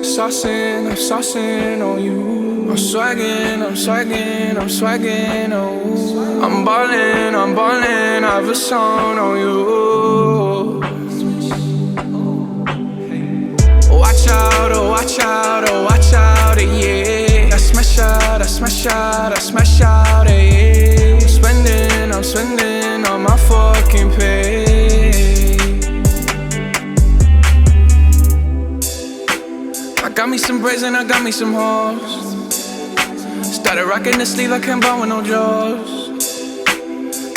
Saucing, I'm saucing on you. I'm swaggin', oh. I'm ballin', I have a song on you. Watch out, oh, watch out, oh, watch out, yeah. I smash out, yeah. I'm spending on my fucking pay. I got me some braids and I got me some hoes. Started rocking the sleeve, I can't buy with no jaws.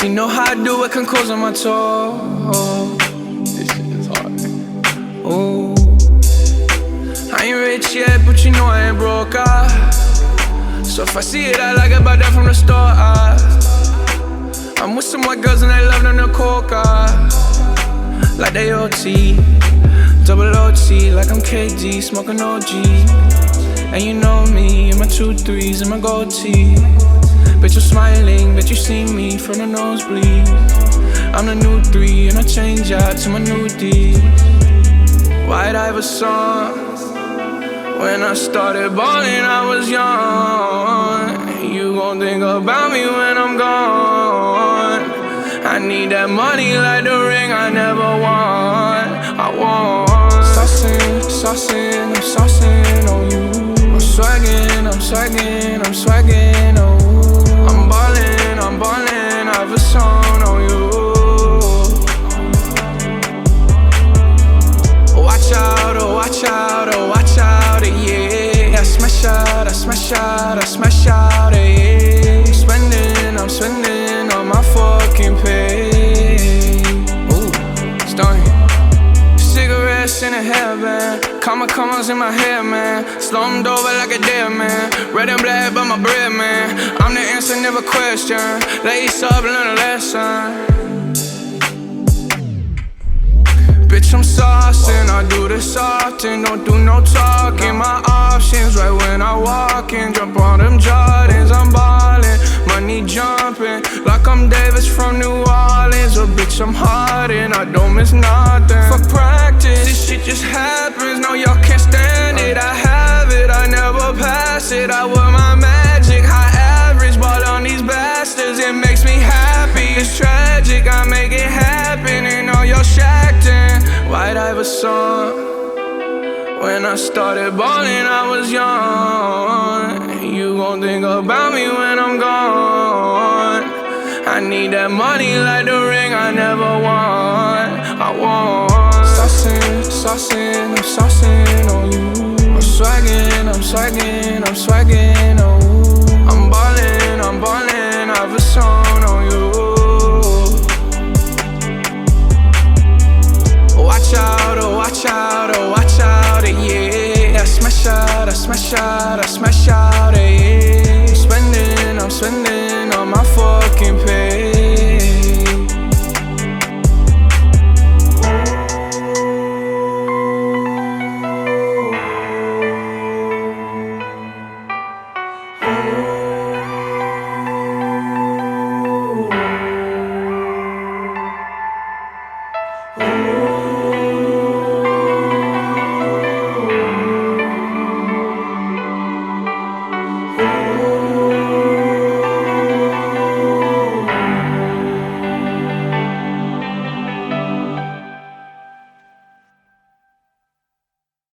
You know how I do it, can close on my toes. This shit is hard. Ooh. I ain't rich yet, but you know I ain't broke, So if I see it, I like it, buy that from the store, I'm with some white girls and they love them to coca. Like they OT, double OT, like I'm KD, smoking OG. And you know me, in my 2-3s and my gold tee. Bet you're smiling, bet you see me from the nosebleed. I'm the new 3 and I change out to my new D. White Iverson. When I started ballin', I was young. You gon' think about me when I'm gone. I need that money like the ring I never won. I want saucin', I'm saucin' on you. I'm swaggin', oh. I'm ballin', I have a song on you. Watch out, oh, watch out, oh, watch out, yeah. I smash out, yeah. I'm spending on my fucking pay. Ooh, stunning. Cigarettes in a hairband, commas in my hair, man. Slumped over like a dead man. Red and black, but my bread, man. I'm the answer, never question. Lace up, learn a lesson. Bitch, I'm saucin', I do this often. Don't do no talking, my options right when I walk in. Jump on them Jordans, I'm ballin'. Money jumping, like I'm Davis from New Orleans. Oh, bitch, I'm hardin', I don't miss nothing. Fuck practice, this shit just happens. No, y'all can't stand it, I have it, I never pass it. I wear my magic, high average, ball on these bastards. It makes me happy, it's tragic, I make it happen. And all y'all shacked in. White Iverson. When I started ballin', I was young. You gon' think about me when I'm gone. I need that money like the ring I never won. I want saucin', I'm saucin' on you. I'm swaggin', oh. I'm ballin', I have a song on you. Watch out, oh, watch out, yeah. I smash out,